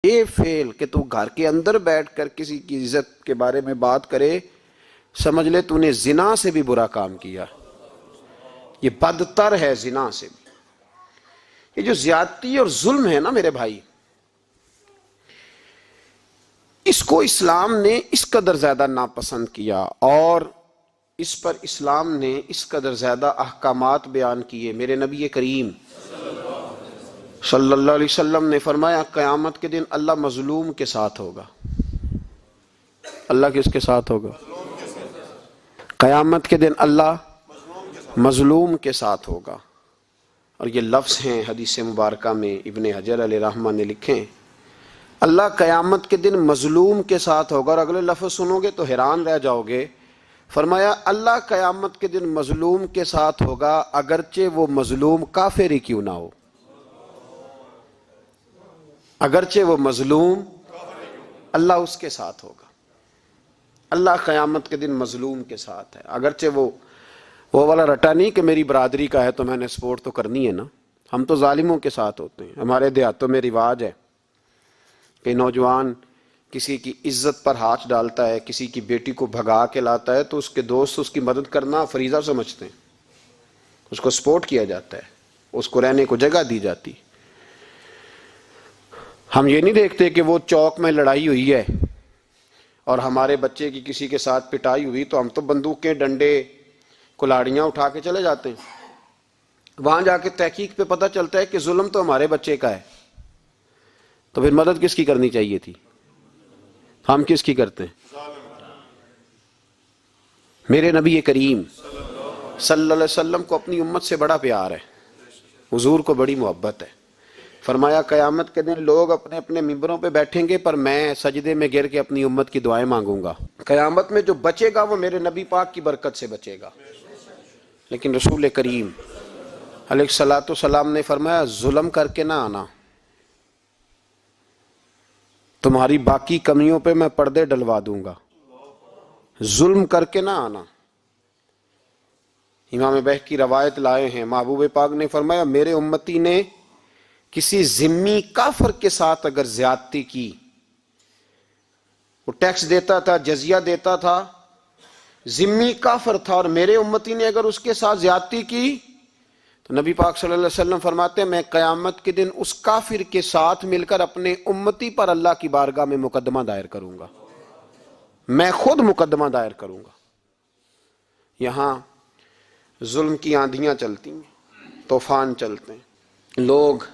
یہ فعل کہ تو گھر کے اندر بیٹھ کر کسی کی عزت کے بارے میں بات کرے، سمجھ لے تو نے زنا سے بھی برا کام کیا، یہ بدتر ہے زنا سے بھی۔ یہ جو زیادتی اور ظلم ہے نا میرے بھائی، اس کو اسلام نے اس قدر زیادہ ناپسند کیا، اور اس پر اسلام نے اس قدر زیادہ احکامات بیان کیے۔ میرے نبی کریم صلی اللہ علیہ وسلم نے فرمایا قیامت کے دن اللہ مظلوم کے ساتھ ہوگا۔ اللہ کس کے ساتھ ہوگا؟ قیامت کے دن اللہ مظلوم کے ساتھ ہوگا۔ اور یہ لفظ ہیں حدیث مبارکہ میں ابن حجر علیہ رحمہ نے لکھے، اللہ قیامت کے دن مظلوم کے ساتھ ہوگا۔ اور اگلے لفظ سنو گے تو حیران رہ جاؤ گے، فرمایا اللہ قیامت کے دن مظلوم کے ساتھ ہوگا اگرچہ وہ مظلوم کافر ہی کیوں نہ ہو، اگرچہ وہ مظلوم اللہ اس کے ساتھ ہوگا۔ اللہ قیامت کے دن مظلوم کے ساتھ ہے، اگرچہ وہ والا رٹا نہیں کہ میری برادری کا ہے تو میں نے سپورٹ تو کرنی ہے نا۔ ہم تو ظالموں کے ساتھ ہوتے ہیں۔ ہمارے دیہاتوں میں رواج ہے کہ نوجوان کسی کی عزت پر ہاتھ ڈالتا ہے، کسی کی بیٹی کو بھگا کے لاتا ہے تو اس کے دوست اس کی مدد کرنا فریضہ سمجھتے ہیں، اس کو سپورٹ کیا جاتا ہے، اس کو رہنے کو جگہ دی جاتی۔ ہم یہ نہیں دیکھتے کہ وہ چوک میں لڑائی ہوئی ہے اور ہمارے بچے کی کسی کے ساتھ پٹائی ہوئی تو ہم تو بندوقیں، ڈنڈے، کلاڑیاں اٹھا کے چلے جاتے ہیں۔ وہاں جا کے تحقیق پہ پتہ چلتا ہے کہ ظلم تو ہمارے بچے کا ہے، تو پھر مدد کس کی کرنی چاہیے تھی؟ ہم کس کی کرتے ہیں؟ میرے نبی کریم صلی اللہ علیہ وسلم کو اپنی امت سے بڑا پیار ہے، حضور کو بڑی محبت ہے۔ فرمایا قیامت کے دن لوگ اپنے اپنے ممبروں پہ بیٹھیں گے پر میں سجدے میں گر کے اپنی امت کی دعائیں مانگوں گا۔ قیامت میں جو بچے گا وہ میرے نبی پاک کی برکت سے بچے گا۔ لیکن رسول کریم علیہ الصلوۃ والسلام نے فرمایا ظلم کر کے نہ آنا، تمہاری باقی کمیوں پہ میں پردے ڈلوا دوں گا، ظلم کر کے نہ آنا۔ امام بہقی روایت لائے ہیں، محبوب پاک نے فرمایا میرے امتی نے کسی ذمی کافر کے ساتھ اگر زیادتی کی، وہ ٹیکس دیتا تھا، جزیہ دیتا تھا، ذمی کافر تھا، اور میرے امتی نے اگر اس کے ساتھ زیادتی کی تو نبی پاک صلی اللہ علیہ وسلم فرماتے ہیں میں قیامت کے دن اس کافر کے ساتھ مل کر اپنے امتی پر اللہ کی بارگاہ میں مقدمہ دائر کروں گا، میں خود مقدمہ دائر کروں گا۔ یہاں ظلم کی آندھیاں چلتی ہیں، طوفان چلتے ہیں، لوگ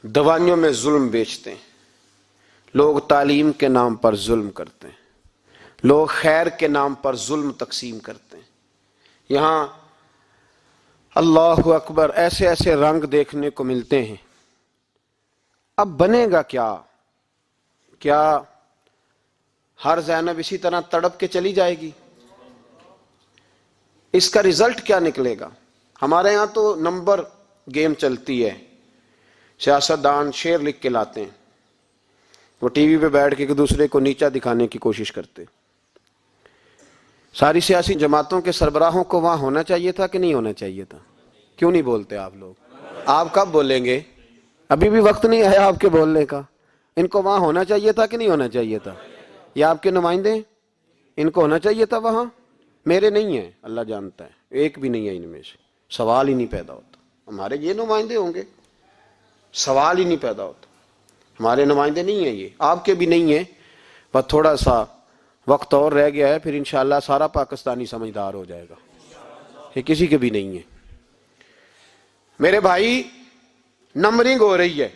دوائیوں میں ظلم بیچتے ہیں، لوگ تعلیم کے نام پر ظلم کرتے ہیں، لوگ خیر کے نام پر ظلم تقسیم کرتے ہیں۔ یہاں اللہ اکبر ایسے ایسے رنگ دیکھنے کو ملتے ہیں۔ اب بنے گا کیا؟ کیا ہر زینب اسی طرح تڑپ کے چلی جائے گی؟ اس کا رزلٹ کیا نکلے گا؟ ہمارے ہاں تو نمبر گیم چلتی ہے، سیاستدان شعر لکھ کے لاتے ہیں، وہ ٹی وی پہ بیٹھ کے ایک دوسرے کو نیچا دکھانے کی کوشش کرتے۔ ساری سیاسی جماعتوں کے سربراہوں کو وہاں ہونا چاہیے تھا کہ نہیں ہونا چاہیے تھا؟ کیوں نہیں بولتے آپ لوگ؟ آپ کب بولیں گے؟ ابھی بھی وقت نہیں آیا آپ کے بولنے کا۔ ان کو وہاں ہونا چاہیے تھا کہ نہیں ہونا چاہیے تھا؟ یہ آپ کے نمائندے ہیں، ان کو ہونا چاہیے تھا وہاں۔ میرے نہیں ہیں، اللہ جانتا ہے، ایک بھی نہیں ہے ان میں سے، سوال ہی نہیں پیدا ہوتا۔ ہمارے یہ نمائندے ہوں گے، سوال ہی نہیں پیدا ہوتا۔ ہمارے نمائندے نہیں ہیں، یہ آپ کے بھی نہیں ہیں، بس تھوڑا سا وقت اور رہ گیا ہے، پھر انشاءاللہ سارا پاکستانی سمجھدار ہو جائے گا۔ یہ کسی کے بھی نہیں ہے۔ میرے بھائی نمبرنگ ہو رہی ہے۔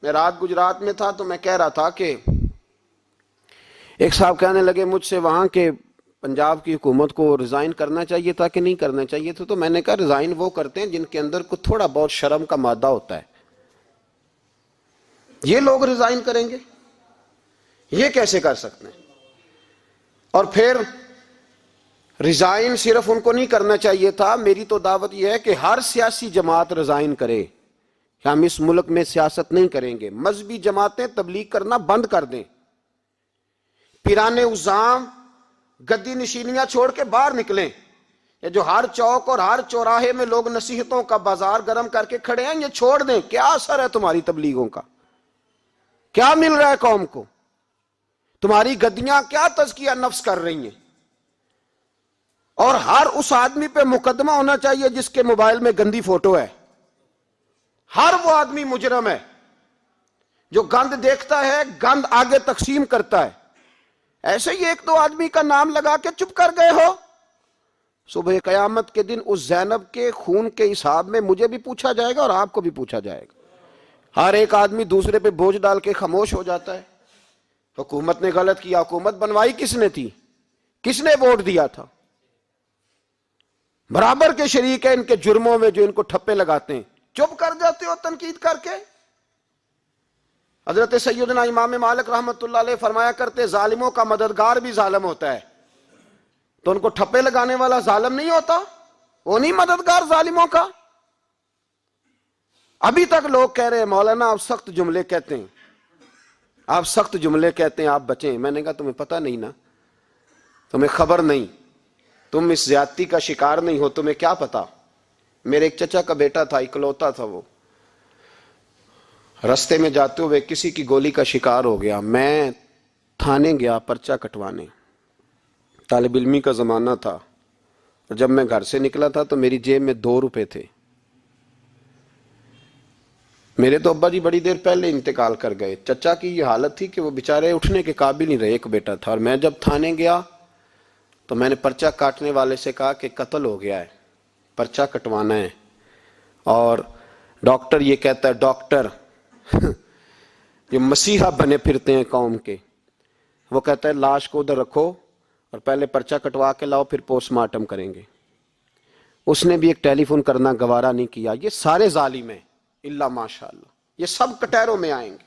میں رات گجرات میں تھا تو میں کہہ رہا تھا کہ ایک صاحب کہنے لگے مجھ سے وہاں کے پنجاب کی حکومت کو ریزائن کرنا چاہیے تھا کہ نہیں کرنا چاہیے تھا، تو میں نے کہا ریزائن وہ کرتے ہیں جن کے اندر کو تھوڑا بہت شرم کا مادہ ہوتا ہے۔ یہ لوگ ریزائن کریں گے؟ یہ کیسے کر سکتے ہیں؟ اور پھر ریزائن صرف ان کو نہیں کرنا چاہیے تھا، میری تو دعوت یہ ہے کہ ہر سیاسی جماعت ریزائن کرے کہ ہم اس ملک میں سیاست نہیں کریں گے۔ مذہبی جماعتیں تبلیغ کرنا بند کر دیں، پیرانے عظام گدی نشینیاں چھوڑ کے باہر نکلیں۔ یہ جو ہر چوک اور ہر چوراہے میں لوگ نصیحتوں کا بازار گرم کر کے کھڑے ہیں، یہ چھوڑ دیں۔ کیا اثر ہے تمہاری تبلیغوں کا؟ کیا مل رہا ہے قوم کو؟ تمہاری گدیاں کیا تزکیہ نفس کر رہی ہیں؟ اور ہر اس آدمی پہ مقدمہ ہونا چاہیے جس کے موبائل میں گندی فوٹو ہے. ہر وہ آدمی مجرم ہے جو گند دیکھتا ہے، گند آگے تقسیم کرتا ہے. ایسے ہی ایک دو آدمی کا نام لگا کے چپ کر گئے ہو، صبح قیامت کے دن اس زینب کے خون کے حساب میں مجھے بھی پوچھا جائے گا اور آپ کو بھی پوچھا جائے گا. ہر ایک آدمی دوسرے پہ بوجھ ڈال کے خاموش ہو جاتا ہے. حکومت نے غلط کیا، حکومت بنوائی کس نے تھی؟ کس نے ووٹ دیا تھا؟ برابر کے شریک ہیں ان کے جرموں میں جو ان کو ٹھپے لگاتے ہیں. چپ کر جاتے ہو تنقید کر کے. حضرت سیدنا امام مالک رحمت اللہ علیہ فرمایا کرتے ظالموں کا مددگار بھی ظالم ہوتا ہے. تو ان کو ٹھپے لگانے والا ظالم نہیں ہوتا؟ وہ نہیں مددگار ظالموں کا؟ ابھی تک لوگ کہہ رہے ہیں مولانا آپ سخت جملے کہتے ہیں، آپ سخت جملے کہتے ہیں، آپ بچیں. میں نے کہا تمہیں پتہ نہیں نا، تمہیں خبر نہیں، تم اس زیادتی کا شکار نہیں ہو، تمہیں کیا پتا. میرے ایک چچا کا بیٹا تھا، اکلوتا تھا، وہ رستے میں جاتے ہوئے کسی کی گولی کا شکار ہو گیا. میں تھانے گیا پرچہ کٹوانے، طالب علمی کا زمانہ تھا، اور جب میں گھر سے نکلا تھا تو میری جیب میں 2 روپے تھے. میرے تو ابا جی بڑی دیر پہلے انتقال کر گئے. چچا کی یہ حالت تھی کہ وہ بیچارے اٹھنے کے قابل نہیں رہے، ایک بیٹا تھا. اور میں جب تھانے گیا تو میں نے پرچہ کاٹنے والے سے کہا کہ قتل ہو گیا ہے، پرچہ کٹوانا ہے. اور ڈاکٹر یہ کہتا ہے، ڈاکٹر جو مسیحا بنے پھرتے ہیں قوم کے، وہ کہتا ہے لاش کو ادھر رکھو اور پہلے پرچہ کٹوا کے لاؤ، پھر پوسٹ مارٹم کریں گے. اس نے بھی ایک ٹیلی فون کرنا گوارا نہیں کیا. یہ سارے ظالم ہیں اللہ ماشاء اللہ، یہ سب کٹہروں میں آئیں گے،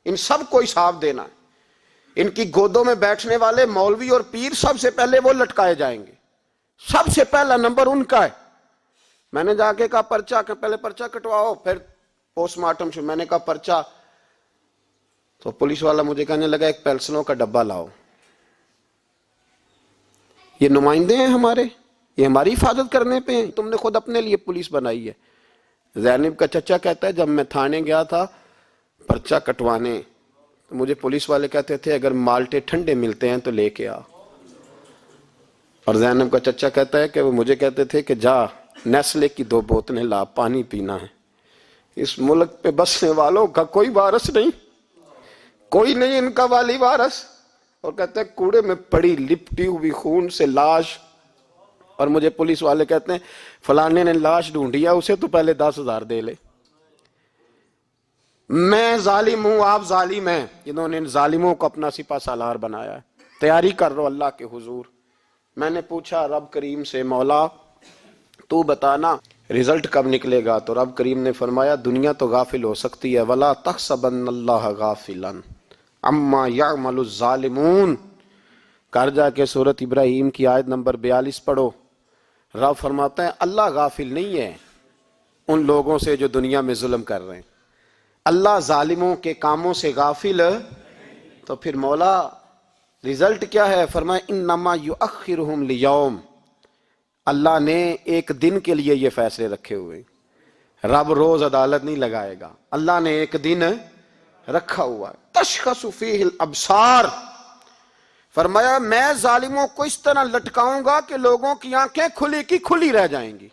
ان سب کو حساب دینا ہے. ان کی گودوں میں بیٹھنے والے مولوی اور پیر سب سے پہلے وہ لٹکائے جائیں گے، سب سے پہلا نمبر ان کا ہے. میں نے جا کے کہا پرچہ پہلے پرچہ کٹواؤ پھر پوسٹ مارٹم شروع. میں نے کہا پرچہ، تو پولیس والا مجھے کہنے لگا ایک پینسلوں کا ڈبہ لاؤ. یہ نمائندے ہیں ہمارے، یہ ہماری حفاظت کرنے پہ ہیں، تم نے خود اپنے لیے پولیس بنائی ہے. زینب کا چچا کہتا ہے جب میں تھانے گیا تھا پرچہ کٹوانے تو مجھے پولیس والے کہتے تھے اگر مالٹے ٹھنڈے ملتے ہیں تو لے کے آ. اور زینب کا چچا کہتا ہے کہ وہ مجھے کہتے تھے کہ جا نیسلے کی 2 بوتلیں لا، پانی پینا ہے. اس ملک پہ بسنے والوں کا کوئی وارث نہیں، کوئی نہیں ان کا والی وارث. اور کہتے ہیں کوڑے میں پڑی لپٹی ہوئی خون سے لاش. اور مجھے پولیس والے کہتے ہیں فلانے نے لاش ڈھونڈی ہے، اسے تو پہلے 10,000 دے لے. میں ظالم ہوں، آپ ظالم ہیں. انہوں نے ان ظالموں کو اپنا سپہ سالار بنایا ہے. تیاری کر رہو اللہ کے حضور. میں نے پوچھا رب کریم سے مولا تو بتانا رزلٹ کب نکلے گا؟ تو رب کریم نے فرمایا دنیا تو غافل ہو سکتی ہے، وَلَا تَحْسَبَنَّ اللَّهَ غَافِلًا عَمَّا يَعْمَلُ الظَّالِمُونَ. کر جا کے سورۃ ابراہیم کی آیت نمبر 42 پڑھو. رب فرماتا ہے اللہ غافل نہیں ہے ان لوگوں سے جو دنیا میں ظلم کر رہے ہیں. اللہ ظالموں کے کاموں سے غافل. تو پھر مولا رزلٹ کیا ہے؟ فرمایا انما یؤخرہم لیوم. اللہ نے ایک دن کے لیے یہ فیصلے رکھے ہوئے. رب روز عدالت نہیں لگائے گا، اللہ نے ایک دن رکھا ہوا ہے. تشخص فیہ الابصار. فرمایا میں ظالموں کو اس طرح لٹکاؤں گا کہ لوگوں کی آنکھیں کھلی کی کھلی رہ جائیں گی.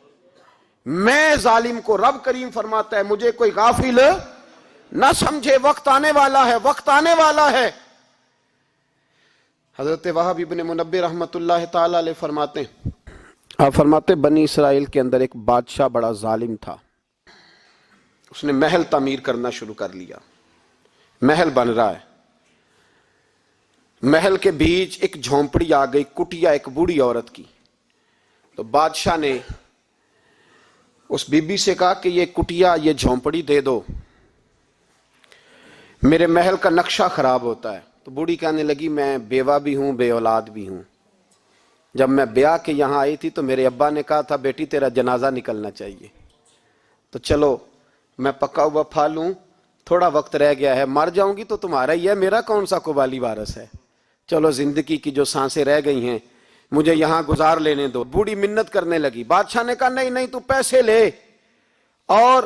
میں ظالم کو، رب کریم فرماتا ہے مجھے کوئی غافل نہ سمجھے. وقت آنے والا ہے، وقت آنے والا ہے. حضرت وہب ابن منبہ رحمت اللہ تعالی علیہ فرماتے ہیں، آپ فرماتے بنی اسرائیل کے اندر ایک بادشاہ بڑا ظالم تھا. اس نے محل تعمیر کرنا شروع کر لیا. محل بن رہا ہے، محل کے بیچ ایک جھونپڑی آ گئی، کٹیا ایک بوڑھی عورت کی. تو بادشاہ نے اس بی بی سے کہا کہ یہ کٹیا، یہ جھونپڑی دے دو، میرے محل کا نقشہ خراب ہوتا ہے. تو بوڑھی کہنے لگی میں بیوہ بھی ہوں، بے اولاد بھی ہوں. جب میں بیاہ کے یہاں آئی تھی تو میرے ابا نے کہا تھا بیٹی تیرا جنازہ نکلنا چاہیے، تو چلو میں پکا ہوا پھل ہوں، تھوڑا وقت رہ گیا ہے، مر جاؤں گی تو تمہارا ہی ہے، میرا کون سا قبالی وارث ہے. چلو زندگی کی جو سانسیں رہ گئی ہیں مجھے یہاں گزار لینے دو. بوڑھی منت کرنے لگی. بادشاہ نے کہا نہیں نہیں، تو پیسے لے اور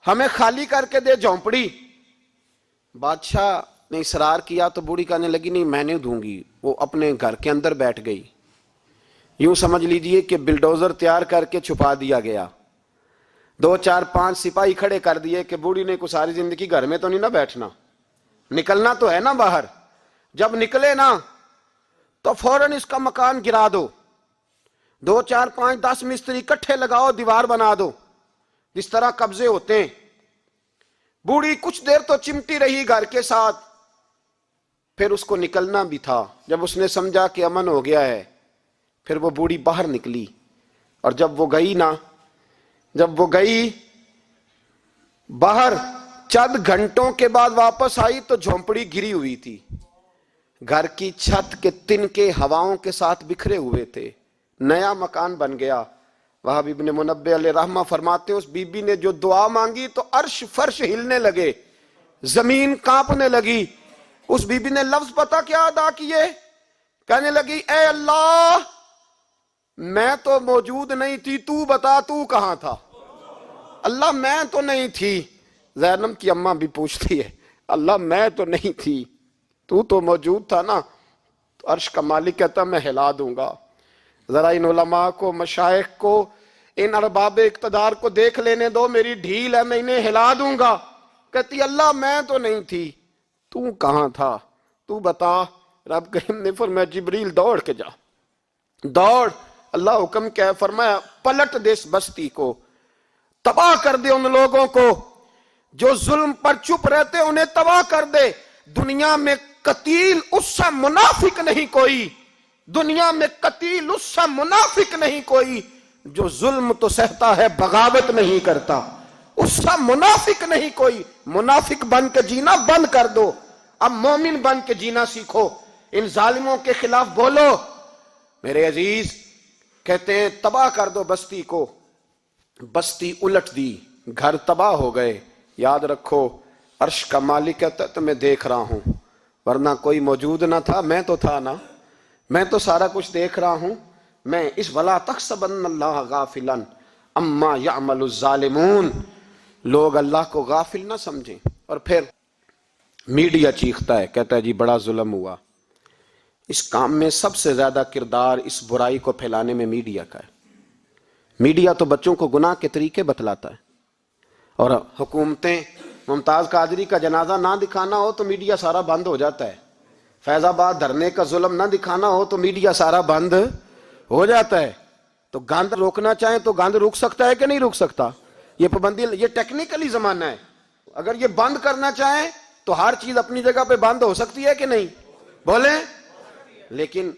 ہمیں خالی کر کے دے جھونپڑی. بادشاہ نے اصرار کیا تو بوڑھی کہنے لگی نہیں میں نہیں دوں گی. وہ اپنے گھر کے اندر بیٹھ گئی. یوں سمجھ لیجئے کہ بلڈوزر تیار کر کے چھپا دیا گیا. 2 4 5 سپاہی کھڑے کر دیے کہ بوڑھی نے کو ساری زندگی گھر میں تو نہیں نہ بیٹھنا, نکلنا تو ہے نا باہر. جب نکلے نا تو فوراً اس کا مکان گرا دو, 2 4 5 10 مستری اکٹھے لگاؤ, دیوار بنا دو, جس طرح قبضے ہوتے ہیں. بوڑھی کچھ دیر تو چمٹی رہی گھر کے ساتھ, پھر اس کو نکلنا بھی تھا. جب اس نے سمجھا کہ امن ہو گیا ہے, پھر وہ بوڑھی باہر نکلی. اور جب وہ گئی باہر, چند گھنٹوں کے بعد واپس آئی تو جھونپڑی گری ہوئی تھی. گھر کی چھت کے تنکے ہواؤں کے ساتھ بکھرے ہوئے تھے. نیا مکان بن گیا. وہاب ابن منبہ علیہ رحمہ فرماتے اس بی بی نے جو دعا مانگی تو عرش فرش ہلنے لگے, زمین کانپنے لگی. اس بی بی نے لفظ پتہ کیا ادا کیے, کہنے لگی اے اللہ میں تو موجود نہیں تھی, تو بتا تو کہاں تھا. اللہ میں تو نہیں تھی. زینب کی اماں بھی پوچھتی ہے اللہ میں تو نہیں تھی, تو موجود تھا نا. تو عرش کا مالک کہتا میں ہلا دوں گا. ذرا ان علماء کو, مشائخ کو, ان ارباب اقتدار کو دیکھ لینے دو, میری ڈھیل ہے, میں انہیں ہلا دوں گا. کہتی اللہ میں تو نہیں تھی, تو کہاں تھا, تو بتا. رب کریم نے فرمایا جبریل دوڑ کے جا, دوڑ. اللہ حکم کیا ہے, فرمایا پلٹ دے اس بستی کو, تباہ کر دے ان لوگوں کو جو ظلم پر چپ رہتے, انہیں تباہ کر دے. دنیا میں قتیل اس سے منافق نہیں کوئی, دنیا میں قتیل اس سے منافق نہیں کوئی جو ظلم تو سہتا ہے بغاوت نہیں کرتا. اس سے منافق نہیں کوئی. منافق بن کے جینا بند کر دو, اب مومن بن کے جینا سیکھو. ان ظالموں کے خلاف بولو. میرے عزیز کہتے ہیں تباہ کر دو بستی کو. بستی الٹ دی, گھر تباہ ہو گئے. یاد رکھو عرش کا مالک کہتا ہے تو میں دیکھ رہا ہوں, ورنہ کوئی موجود نہ تھا, میں تو تھا نا, میں تو سارا کچھ دیکھ رہا ہوں. میں اس ولا تحسبن اللہ غافلا اما یعمل الظالمون, لوگ اللہ کو غافل نہ سمجھیں. اور پھر میڈیا چیختا ہے, کہتا ہے جی بڑا ظلم ہوا. اس کام میں سب سے زیادہ کردار اس برائی کو پھیلانے میں میڈیا کا ہے. میڈیا تو بچوں کو گناہ کے طریقے بتلاتا ہے, اور حکومتیں, ممتاز قادری کا جنازہ نہ دکھانا ہو تو میڈیا سارا بند ہو جاتا ہے. فیض آباد دھرنے کا ظلم نہ دکھانا ہو تو میڈیا سارا بند ہو جاتا ہے. تو گند روکنا چاہیں تو گند رک سکتا ہے کہ نہیں رک سکتا؟ یہ پابندی, یہ ٹیکنیکلی زمانہ ہے. اگر یہ بند کرنا چاہیں تو ہر چیز اپنی جگہ پہ بند ہو سکتی ہے کہ نہیں؟ بولیں. لیکن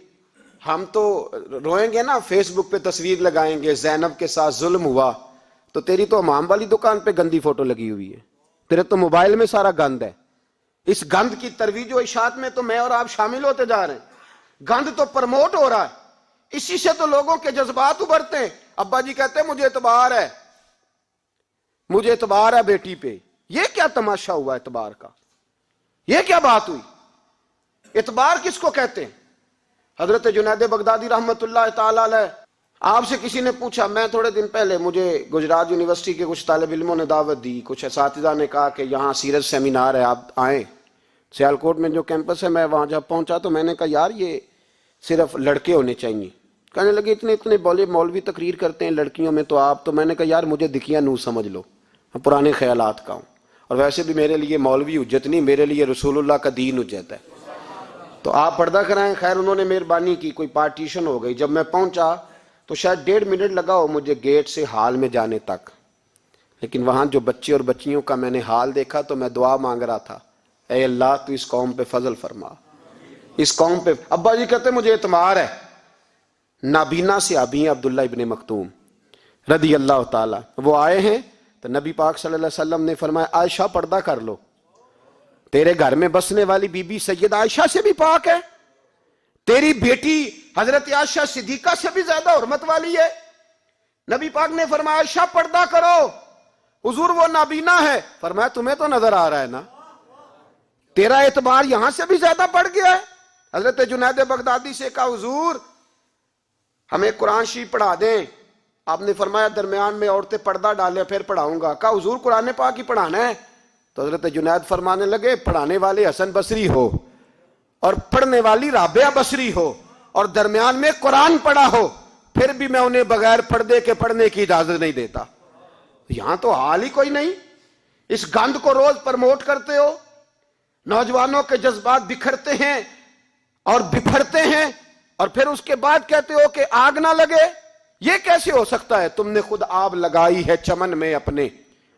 ہم تو روئیں گے نا, فیس بک پہ تصویر لگائیں گے زینب کے ساتھ ظلم ہوا, تو تیری تو امام والی دکان پہ گندی فوٹو لگی ہوئی ہے, تیرے تو موبائل میں سارا گند ہے. اس گند کی ترویج و اشاعت میں تو میں اور آپ شامل ہوتے جا رہے ہیں. گند تو پرموٹ ہو رہا ہے, اسی سے تو لوگوں کے جذبات ابھرتے ہیں. ابا جی کہتے ہیں مجھے اعتبار ہے, مجھے اعتبار ہے بیٹی پہ. یہ کیا تماشا ہوا اعتبار کا؟ یہ کیا بات ہوئی؟ اعتبار کس کو کہتے ہیں؟ حضرت جنید بغدادی رحمت اللہ تعالی علیہ, آپ سے کسی نے پوچھا, میں تھوڑے دن پہلے, مجھے گجرات یونیورسٹی کے کچھ طالب علموں نے دعوت دی, کچھ اساتذہ نے کہا کہ یہاں سیرت سیمینار ہے آپ آئیں. سیالکوٹ میں جو کیمپس ہے, میں وہاں جب پہنچا تو میں نے کہا یار یہ صرف لڑکے ہونے چاہیے. کہنے لگے اتنے بولے مولوی تقریر کرتے ہیں لڑکیوں میں, تو آپ, تو میں نے کہا یار مجھے دکھیا نو سمجھ لو, پرانے خیالات کا ہوں, اور ویسے بھی میرے لیے مولوی حجت نہیں, میرے لیے رسول اللہ کا دین حجت ہے, تو آپ پردہ کرائیں. خیر انہوں نے مہربانی کی, کوئی پارٹیشن ہو گئی. جب میں پہنچا تو شاید 1.5 منٹ لگا ہو مجھے گیٹ سے ہال میں جانے تک, لیکن وہاں جو بچے اور بچیوں کا میں نے حال دیکھا تو میں دعا مانگ رہا تھا, اے اللہ تو اس قوم پہ فضل فرما, اس قوم پہ. ابا جی کہتے مجھے اعتبار ہے. نابینا سے ابھی ہیں عبداللہ ابن مکتوم رضی اللہ تعالی, وہ آئے ہیں تو نبی پاک صلی اللہ علیہ وسلم نے فرمایا عائشہ پردہ کر لو, تیرے گھر میں بسنے والی بی بی سید عائشہ سے بھی پاک ہے, تیری بیٹی حضرت عائشہ صدیقہ سے بھی زیادہ حرمت والی ہے. نبی پاک نے فرمایا عائشہ پردہ کرو. حضور وہ نابینا ہے. فرمایا تمہیں تو نظر آ رہا ہے نا, تیرا اعتبار یہاں سے بھی زیادہ بڑھ گیا ہے. حضرت جنید بغدادی سے کہا حضور ہمیں قرآن شریف پڑھا دیں. آپ نے فرمایا درمیان میں عورتیں پردہ ڈالیں پھر پڑھاؤں گا. کہا حضور قرآن پاک ہی پڑھانا ہے, تو حضرت جنید فرمانے لگے پڑھانے والے حسن بصری ہو اور پڑھنے والی رابعہ بصری ہو اور درمیان میں قرآن پڑھا ہو، پھر بھی میں انہیں بغیر پردے کے پڑھنے کی اجازت نہیں دیتا۔ یہاں تو حال ہی کوئی نہیں، اس گند کو روز پرموٹ کرتے ہو، نوجوانوں کے جذبات بکھرتے ہیں اور بپھرتے ہیں، اور پھر اس کے بعد کہتے ہو کہ آگ نہ لگے۔ یہ کیسے ہو سکتا ہے؟ تم نے خود آگ لگائی ہے چمن میں اپنے،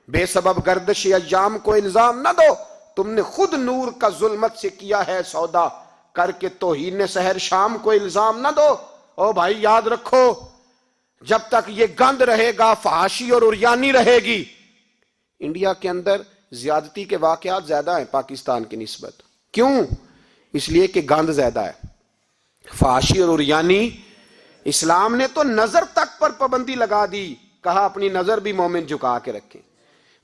بے سبب گردش ایام کو الزام نہ دو، تم نے خود نور کا ظلمت سے کیا ہے سودا، کر کے توہین سحر شام کو الزام نہ دو۔ او بھائی یاد رکھو، جب تک یہ گند رہے گا، فحاشی اور عریانی رہے گی۔ انڈیا کے اندر زیادتی کے واقعات زیادہ ہیں پاکستان کی نسبت۔ کیوں؟ اس لیے کہ گند زیادہ ہے، فحاشی اور عریانی۔ اسلام نے تو نظر تک پر پابندی لگا دی، کہا اپنی نظر بھی مومن جھکا کے رکھیں،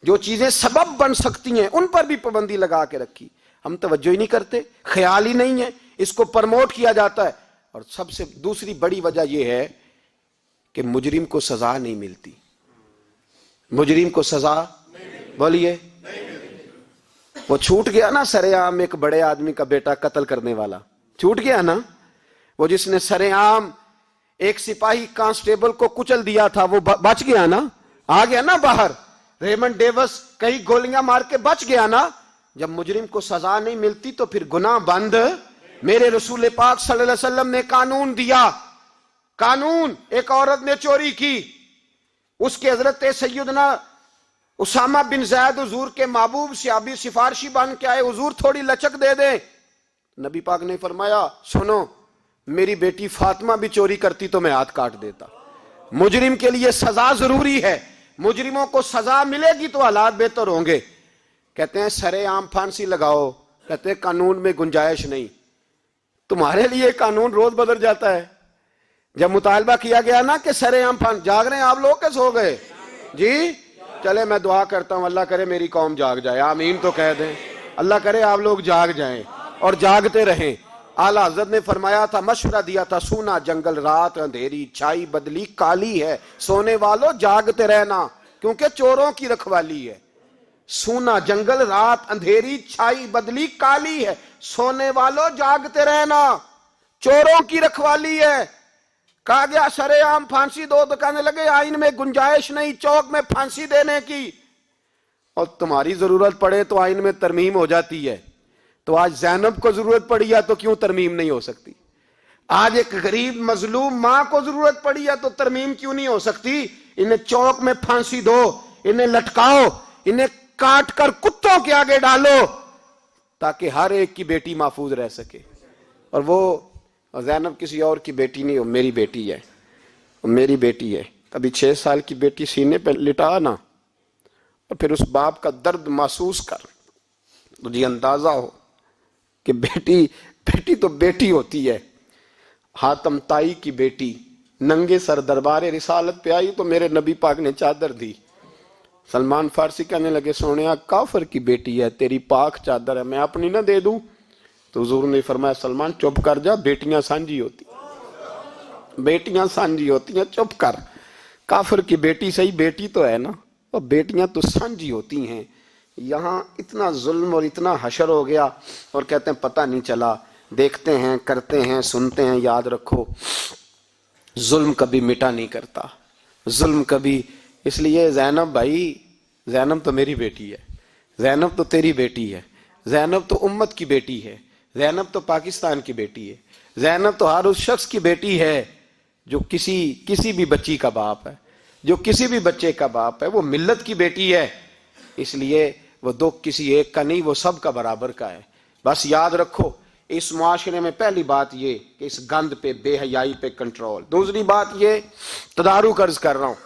جو چیزیں سبب بن سکتی ہیں ان پر بھی پابندی لگا کے رکھی۔ ہم توجہ ہی نہیں کرتے، خیال ہی نہیں ہے، اس کو پرموٹ کیا جاتا ہے۔ اور سب سے دوسری بڑی وجہ یہ ہے کہ مجرم کو سزا نہیں ملتی۔ مجرم کو سزا بولیے، وہ چھوٹ گیا نا سرے عام، ایک بڑے آدمی کا بیٹا قتل کرنے والا چھوٹ گیا نا، وہ جس نے سرے عام ایک سپاہی کانسٹیبل کو کچل دیا تھا، وہ بچ گیا نا، آ گیا نا باہر۔ ریمنڈ ڈیوس کئی گولیاں مار کے بچ گیا نا۔ جب مجرم کو سزا نہیں ملتی تو پھر گناہ بند۔ میرے رسول پاک صلی اللہ علیہ وسلم نے قانون دیا، قانون، ایک عورت نے چوری کی، اس کے حضرت سیدنا اسامہ بن زید حضور کے محبوب صحابی سفارشی بن کے آئے، حضور تھوڑی لچک دے دیں۔ نبی پاک نے فرمایا سنو، میری بیٹی فاطمہ بھی چوری کرتی تو میں ہاتھ کاٹ دیتا۔ مجرم کے لیے سزا ضروری ہے، مجرموں کو سزا ملے گی تو حالات بہتر ہوں گے۔ کہتے ہیں سرے عام پھانسی لگاؤ، کہتے ہیں قانون میں گنجائش نہیں۔ تمہارے لیے قانون روز بدل جاتا ہے۔ جب مطالبہ کیا گیا نا کہ سرے عام جاگ رہے ہیں آپ لوگ، کیسے ہو گئے جی؟ چلے میں دعا کرتا ہوں، اللہ کرے میری قوم جاگ جائے، آمین تو کہہ دیں۔ اللہ کرے آپ لوگ جاگ جائیں اور جاگتے رہیں۔ اعلیٰ حضرت نے فرمایا تھا، مشورہ دیا تھا، سونا جنگل رات اندھیری، چھائی بدلی کالی ہے، سونے والوں جاگتے رہنا کیونکہ چوروں کی رکھوالی ہے۔ سونا جنگل رات اندھیری، چھائی بدلی کالی ہے، سونے والوں جاگتے رہنا، چوروں کی رکھوالی ہے۔ کہا گیا سرے عام پھانسی دو، تو کہنے لگے آئین میں گنجائش نہیں چوک میں پھانسی دینے کی، اور تمہاری ضرورت پڑے تو آئین میں ترمیم ہو جاتی ہے۔ تو آج زینب کو ضرورت پڑی ہے تو کیوں ترمیم نہیں ہو سکتی؟ آج ایک غریب مظلوم ماں کو ضرورت پڑی ہے تو ترمیم کیوں نہیں ہو سکتی؟ انہیں چوک میں پھانسی دو، انہیں لٹکاؤ، انہیں کاٹ کر کتوں کے آگے ڈالو تاکہ ہر ایک کی بیٹی محفوظ رہ سکے۔ اور وہ زینب کسی اور کی بیٹی نہیں، وہ میری بیٹی ہے، وہ میری بیٹی ہے۔ کبھی 6 سال کی بیٹی سینے پہ لٹا نا اور پھر اس باپ کا درد محسوس کر، تجھے اندازہ ہو کہ بیٹی تو بیٹی ہوتی ہے۔ حاتم تائی کی بیٹی ننگے سر دربار رسالت پہ آئی تو میرے نبی پاک نے چادر دی۔ سلمان فارسی کہنے لگے سونیا کافر کی بیٹی ہے، تیری پاک چادر ہے، میں اپنی نہ دے دوں؟ تو حضور نے فرمایا سلمان چپ کر جا، بیٹیاں سانجی ہوتی، بیٹیاں سانجی ہوتی ہیں، چپ کر۔ کافر کی بیٹی صحیح بیٹی تو ہے نا، اور بیٹیاں تو سانجی ہوتی ہیں۔ یہاں اتنا ظلم اور اتنا حشر ہو گیا اور کہتے ہیں پتہ نہیں چلا۔ دیکھتے ہیں، کرتے ہیں، سنتے ہیں۔ یاد رکھو ظلم کبھی مٹا نہیں کرتا، ظلم کبھی۔ اس لیے زینب بھائی، زینب تو میری بیٹی ہے، زینب تو تیری بیٹی ہے، زینب تو امت کی بیٹی ہے، زینب تو پاکستان کی بیٹی ہے، زینب تو ہر اس شخص کی بیٹی ہے جو کسی بھی بچی کا باپ ہے، جو کسی بھی بچے کا باپ ہے، وہ ملت کی بیٹی ہے۔ اس لیے وہ دکھ کسی ایک کا نہیں، وہ سب کا برابر کا ہے۔ بس یاد رکھو اس معاشرے میں پہلی بات یہ کہ اس گند پہ، بے حیائی پہ کنٹرول۔ دوسری بات یہ تدارک عرض کر رہا ہوں،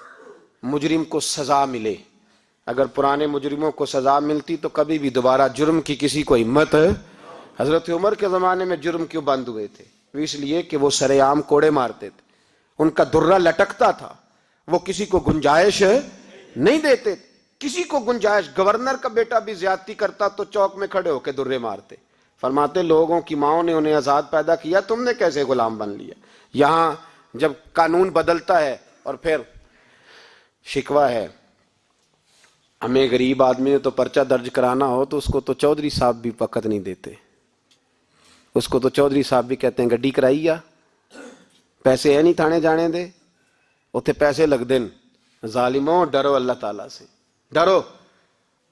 مجرم کو سزا ملے۔ اگر پرانے مجرموں کو سزا ملتی تو کبھی بھی دوبارہ جرم کی کسی کو ہمت۔ حضرت عمر کے زمانے میں جرم کیوں بند ہوئے تھے؟ اس لیے کہ وہ سرے عام کوڑے مارتے تھے، ان کا درہ لٹکتا تھا، وہ کسی کو گنجائش نہیں دیتے، کسی کو گنجائش۔ گورنر کا بیٹا بھی زیادتی کرتا تو چوک میں کھڑے ہو کے درے مارتے۔ فرماتے لوگوں کی ماؤں نے انہیں آزاد پیدا کیا، تم نے کیسے غلام بن لیا؟ یہاں جب قانون بدلتا ہے اور پھر شکوہ ہے ہمیں غریب آدمی نے تو پرچہ درج کرانا ہو تو اس کو تو چودھری صاحب بھی وقت نہیں دیتے، اس کو تو چودھری صاحب بھی کہتے ہیں گڈی کرائی آ، پیسے ہے نہیں تھانے جانے دے، اتنے پیسے لگ دین۔ ظالموں ڈرو اللہ تعالیٰ سے، ڈرو۔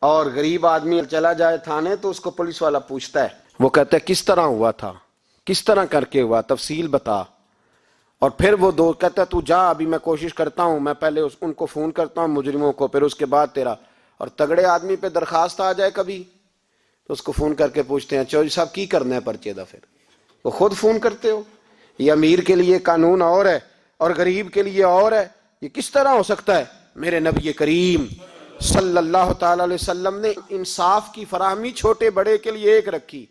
اور غریب آدمی چلا جائے تھانے تو اس کو پولیس والا پوچھتا ہے، وہ کہتا ہے کس طرح ہوا تھا، کس طرح کر کے ہوا، تفصیل بتا۔ اور پھر وہ دو کہتا ہے تو جا، ابھی میں کوشش کرتا ہوں، میں پہلے ان کو فون کرتا ہوں مجرموں کو، پھر اس کے بعد تیرا۔ اور تگڑے آدمی پہ درخواست آ جائے کبھی تو اس کو فون کر کے پوچھتے ہیں چودھری صاحب کی کرنا ہے پرچے دا، پھر وہ خود فون کرتے ہو۔ یہ امیر کے لیے قانون اور ہے اور غریب کے لیے اور ہے، یہ کس طرح ہو سکتا ہے؟ میرے نبی کریم صلی اللہ تعالی علیہ وسلم نے انصاف کی فراہمی چھوٹے بڑے کے لیے ایک رکھی،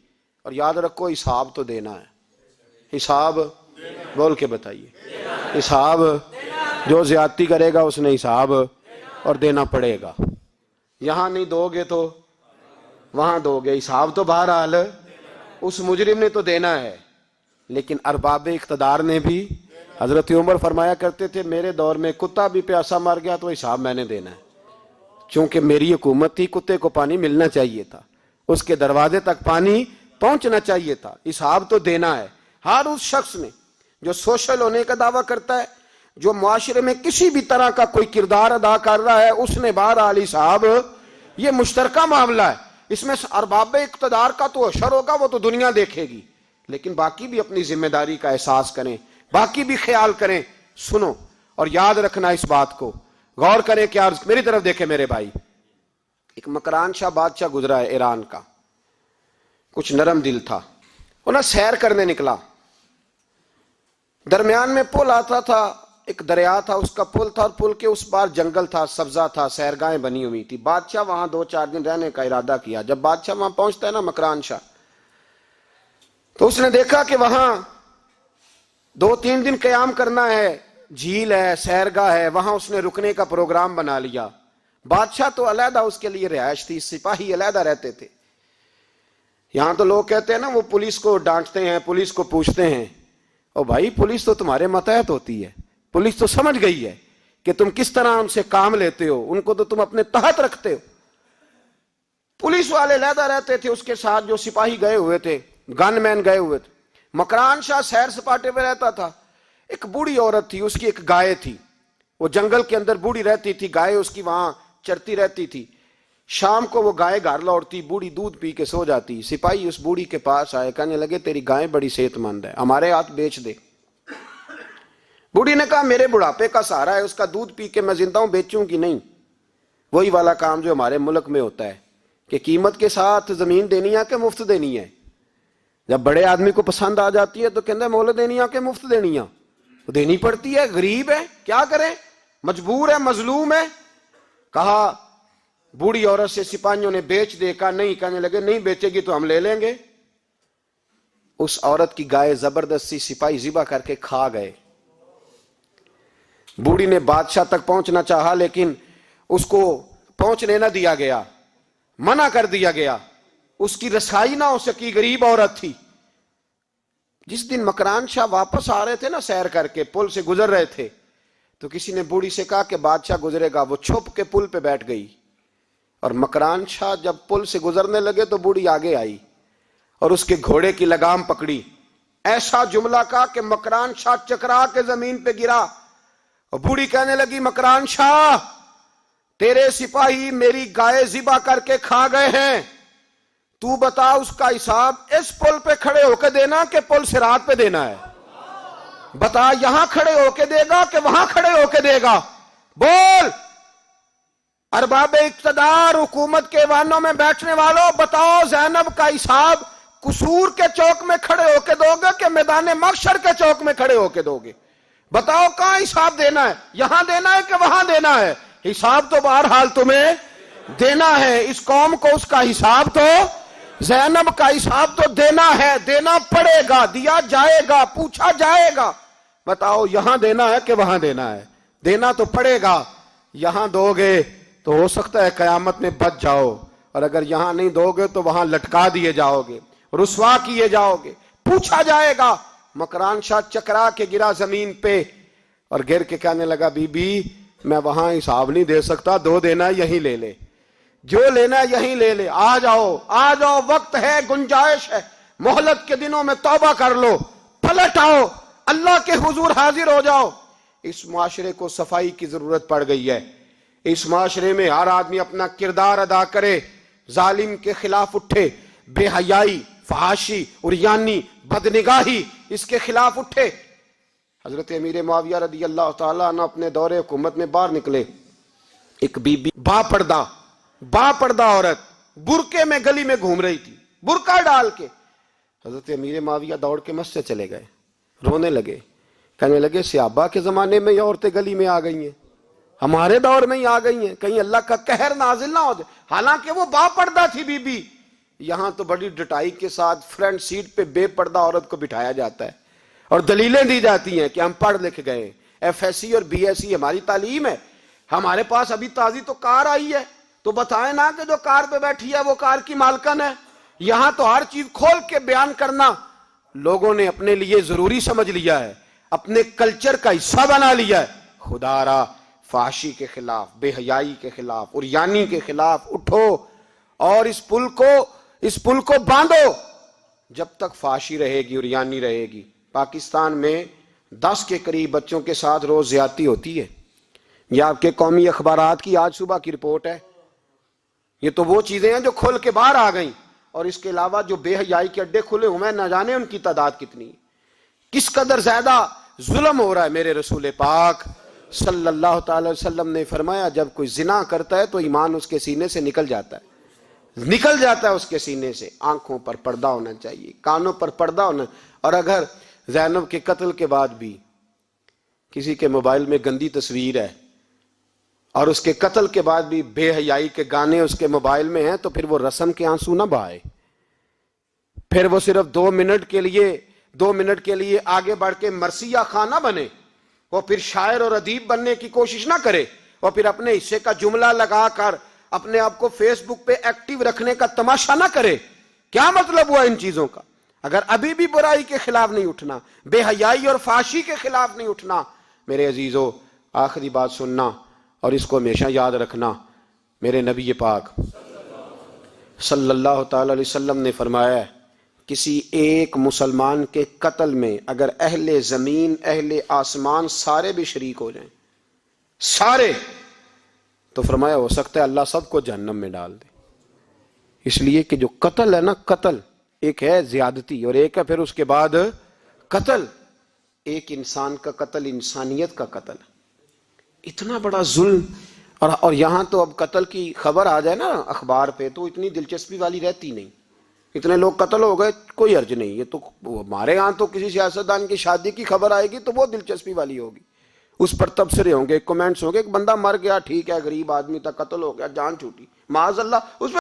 اور یاد رکھو حساب تو دینا ہے، حساب بول کے بتائیے، حساب جو زیادتی کرے گا اس نے حساب اور دینا پڑے گا۔ یہاں نہیں دو گے تو وہاں دو گے، حساب تو بہرحال اس مجرم نے تو دینا ہے۔ لیکن ارباب اقتدار نے بھی، حضرت عمر فرمایا کرتے تھے میرے دور میں کتا بھی پیاسا مر گیا تو حساب میں نے دینا ہے، چونکہ میری حکومت تھی، کتے کو پانی ملنا چاہیے تھا، اس کے دروازے تک پانی پہنچنا چاہیے تھا، حساب تو دینا ہے۔ ہر اس شخص نے جو سوشل ہونے کا دعویٰ کرتا ہے، جو معاشرے میں کسی بھی طرح کا کوئی کردار ادا کر رہا ہے، اس نے بہرحال حساب، یہ مشترکہ معاملہ ہے، اس میں ارباب اقتدار کا تو اشر ہوگا، وہ تو دنیا دیکھے گی، لیکن باقی بھی اپنی ذمہ داری کا احساس کریں، باقی بھی خیال کریں۔ سنو اور یاد رکھنا اس بات کو، غور کریں کہ میری طرف دیکھیں میرے بھائی، ایک مکران شاہ بادشاہ گزرا ہے ایران کا، کچھ نرم دل تھا، وہ نا سیر کرنے نکلا، درمیان میں پل آتا تھا، ایک دریا تھا، اس کا پل تھا، اور پل کے اس پار جنگل تھا، سبزہ تھا، سیرگاہیں بنی ہوئی تھی۔ بادشاہ وہاں 2-4 دن رہنے کا ارادہ کیا۔ جب بادشاہ وہاں پہنچتا ہے نا مکران شاہ، تو اس نے دیکھا کہ وہاں 2-3 دن قیام کرنا ہے، جھیل ہے، سیرگاہ ہے، وہاں اس نے رکنے کا پروگرام بنا لیا۔ بادشاہ تو علیحدہ اس کے لیے رہائش تھی، سپاہی علیحدہ رہتے تھے۔ یہاں تو لوگ کہتے ہیں نا وہ پولیس کو ڈانٹتے ہیں، پولیس کو پوچھتے ہیں، او بھائی پولیس تو تمہارے ماتحت ہوتی ہے، پولیس تو سمجھ گئی ہے کہ تم کس طرح ان سے کام لیتے ہو، ان کو تو تم اپنے تحت رکھتے ہو۔ پولیس والے علیحدہ رہتے تھے، اس کے ساتھ جو سپاہی گئے ہوئے تھے، گن مین گئے ہوئے تھے۔ مکران شاہ سیر سپاٹے پہ رہتا تھا۔ ایک بوڑھی عورت تھی، اس کی ایک گائے تھی، وہ جنگل کے اندر بوڑھی رہتی تھی، گائے اس کی وہاں چرتی رہتی تھی۔ شام کو وہ گائے گھر لوٹتی، بوڑھی دودھ پی کے سو جاتی۔ سپاہی اس بوڑھی کے پاس آئے، کہنے لگے تیری گائے بڑی صحت مند ہے، ہمارے ہاتھ بیچ دے۔ بوڑھی نے کہا میرے بڑھاپے کا سہارا ہے، اس کا دودھ پی کے میں زندہ ہوں، بیچوں گی نہیں۔ وہی والا کام جو ہمارے ملک میں ہوتا ہے کہ قیمت کے ساتھ زمین دینی ہے کہ مفت دینی ہے۔ جب بڑے آدمی کو پسند آ جاتی ہے تو کہتے ہیں مول دینی ہے کہ مفت دینی ہے، تو دینی پڑتی ہے، غریب ہے کیا کرے، مجبور ہے، مظلوم ہے۔ کہا بوڑھی عورت سے سپاہیوں نے بیچ دے، کہا نہیں، کہنے لگے نہیں بیچے گی تو ہم لے لیں گے۔ اس عورت کی گائے زبردستی سپاہی ذبح کر کے کھا گئے۔ بوڑھی نے بادشاہ تک پہنچنا چاہا لیکن اس کو پہنچنے نہ دیا گیا، منع کر دیا گیا، اس کی رسائی نہ ہو سکی، غریب عورت تھی۔ جس دن مکران شاہ واپس آ رہے تھے نا سیر کر کے، پل سے گزر رہے تھے، تو کسی نے بوڑھی سے کہا کہ بادشاہ گزرے گا، وہ چھپ کے پل پہ بیٹھ گئی۔ اور مکران شاہ جب پل سے گزرنے لگے تو بوڑھی آگے آئی اور اس کے گھوڑے کی لگام پکڑی، ایسا جملہ کہا کہ مکران شاہ چکرا کے زمین پہ گرا۔ اور بوڑھی کہنے لگی مکران شاہ تیرے سپاہی میری گائے ذبح کر کے کھا گئے ہیں، تو بتا اس کا حساب اس پل پہ کھڑے ہو کے دینا کہ پل صراط پہ دینا ہے؟ بتا یہاں کھڑے ہو کے دے گا کہ وہاں کھڑے ہو کے دے گا؟ بول۔ ارباب اقتدار، حکومت کے ایوانوں میں بیٹھنے والوں، بتاؤ زینب کا حساب قصور کے چوک میں کھڑے ہو کے دو گے کہ میدان محشر کے چوک میں کھڑے ہو کے دو گے؟ بتاؤ کہاں حساب دینا ہے، یہاں دینا ہے کہ وہاں دینا ہے؟ حساب تو بہرحال تمہیں دینا ہے، اس قوم کو اس کا حساب تو، زینب کا حساب تو دینا ہے، دینا پڑے گا، دیا جائے گا، پوچھا جائے گا۔ بتاؤ یہاں دینا ہے کہ وہاں دینا ہے؟ دینا تو پڑے گا، یہاں دو گے تو ہو سکتا ہے قیامت میں بچ جاؤ، اور اگر یہاں نہیں دو گے تو وہاں لٹکا دیے جاؤ گے، رسوا کیے جاؤ گے، پوچھا جائے گا۔ مکران شاہ چکرا کے گرا زمین پہ اور گر کے کہنے لگا بی بی میں وہاں حساب نہیں دے سکتا، دو دینا یہیں لے لے۔ جو لینا ہے یہیں لے لے، آ جاؤ، وقت ہے، گنجائش ہے، مہلت کے دنوں میں توبہ کر لو، پلٹ آؤ، اللہ کے حضور حاضر ہو جاؤ۔ اس معاشرے کو صفائی کی ضرورت پڑ گئی ہے۔ اس معاشرے میں ہر آدمی اپنا کردار ادا کرے، ظالم کے خلاف اٹھے، بے حیائی، فحاشی، عریانی، بدنگاہی، اس کے خلاف اٹھے۔ حضرت امیر معاویہ رضی اللہ تعالیٰ عنہ اپنے دور حکومت میں باہر نکلے، ایک بی بی با پردہ عورت برقعے میں گلی میں گھوم رہی تھی، برقع ڈال کے۔ حضرت امیر معاویہ دوڑ کے مسجد چلے گئے، رونے لگے، کہنے لگے صحابہ کے زمانے میں یہ عورتیں گلی میں آ گئی ہیں، ہمارے دور میں ہی آ گئی ہیں، کہیں اللہ کا قہر نازل نہ ہو جائے۔ حالانکہ وہ با پردہ تھی بی بی، یہاں تو بڑی ڈٹائی کے ساتھ فرنٹ سیٹ پہ بے پردہ عورت کو بٹھایا جاتا ہے اور دلیلیں دی جاتی ہیں کہ ہم پڑھ لکھ گئے، ایف ایس سی اور بی ایس سی ہماری تعلیم ہے، ہمارے پاس ابھی تازی تو کار آئی ہے، تو بتائیں نا کہ جو کار پہ بیٹھی ہے وہ کار کی مالکن ہے۔ یہاں تو ہر چیز کھول کے بیان کرنا لوگوں نے اپنے لیے ضروری سمجھ لیا ہے، اپنے کلچر کا حصہ بنا لیا ہے۔ خدا را فحاشی کے خلاف، بے حیائی کے خلاف، عریانی کے خلاف اٹھو اور اس پل کو باندھو۔ جب تک فحاشی رہے گی، عریانی رہے گی۔ پاکستان میں 10 کے قریب بچوں کے ساتھ روز زیادتی ہوتی ہے، یہ آپ کے قومی اخبارات کی آج صبح کی رپورٹ ہے۔ یہ تو وہ چیزیں ہیں جو کھول کے باہر آ گئیں، اور اس کے علاوہ جو بے حیائی کے اڈے کھلے ہوئے ہیں، نہ جانے ان کی تعداد کتنی، کس قدر زیادہ ظلم ہو رہا ہے۔ میرے رسول پاک صلی اللہ تعالی وسلم نے فرمایا جب کوئی زنا کرتا ہے تو ایمان اس کے سینے سے نکل جاتا ہے اس کے سینے سے۔ آنکھوں پر پردہ ہونا چاہیے، کانوں پر پردہ ہونا۔ اور اگر زینب کے قتل کے بعد بھی کسی کے موبائل میں گندی تصویر ہے اور اس کے قتل کے بعد بھی بے حیائی کے گانے اس کے موبائل میں ہیں، تو پھر وہ رسم کے آنسو نہ بہائے، پھر وہ صرف 2 منٹ کے لیے آگے بڑھ کے مرثیہ خواہ نہ بنے، وہ پھر شاعر اور ادیب بننے کی کوشش نہ کرے، وہ پھر اپنے حصے کا جملہ لگا کر اپنے آپ کو فیس بک پہ ایکٹیو رکھنے کا تماشا نہ کرے۔ کیا مطلب ہوا ان چیزوں کا؟ اگر ابھی بھی برائی کے خلاف نہیں اٹھنا، بے حیائی اور فحاشی کے خلاف نہیں اٹھنا، میرے عزیزو آخری بات سننا اور اس کو ہمیشہ یاد رکھنا۔ میرے نبی پاک صلی اللہ تعالی علیہ وسلم نے فرمایا ہے کسی ایک مسلمان کے قتل میں اگر اہل زمین، اہل آسمان سارے بھی شریک ہو جائیں، سارے، تو فرمایا ہو سکتا ہے اللہ سب کو جہنم میں ڈال دے۔ اس لیے کہ جو قتل ہے نا، قتل ایک ہے زیادتی اور ایک ہے پھر اس کے بعد قتل۔ ایک انسان کا قتل انسانیت کا قتل، اتنا بڑا ظلم۔ اور یہاں تو اب قتل کی خبر آ جائے نا اخبار پہ تو اتنی دلچسپی والی رہتی نہیں، اتنے لوگ قتل ہو گئے کوئی حرج نہیں۔ یہ تو ہمارے ہاں تو کسی سیاستدان کی شادی کی خبر آئے گی تو وہ دلچسپی والی ہوگی، اس پر تبصرے ہوں گے، کمنٹس ہوں گے، ایک بندہ مر گیا ٹھیک ہے، غریب آدمی تھا، قتل ہو گیا، جان چھوٹی، معاذ اللہ، اس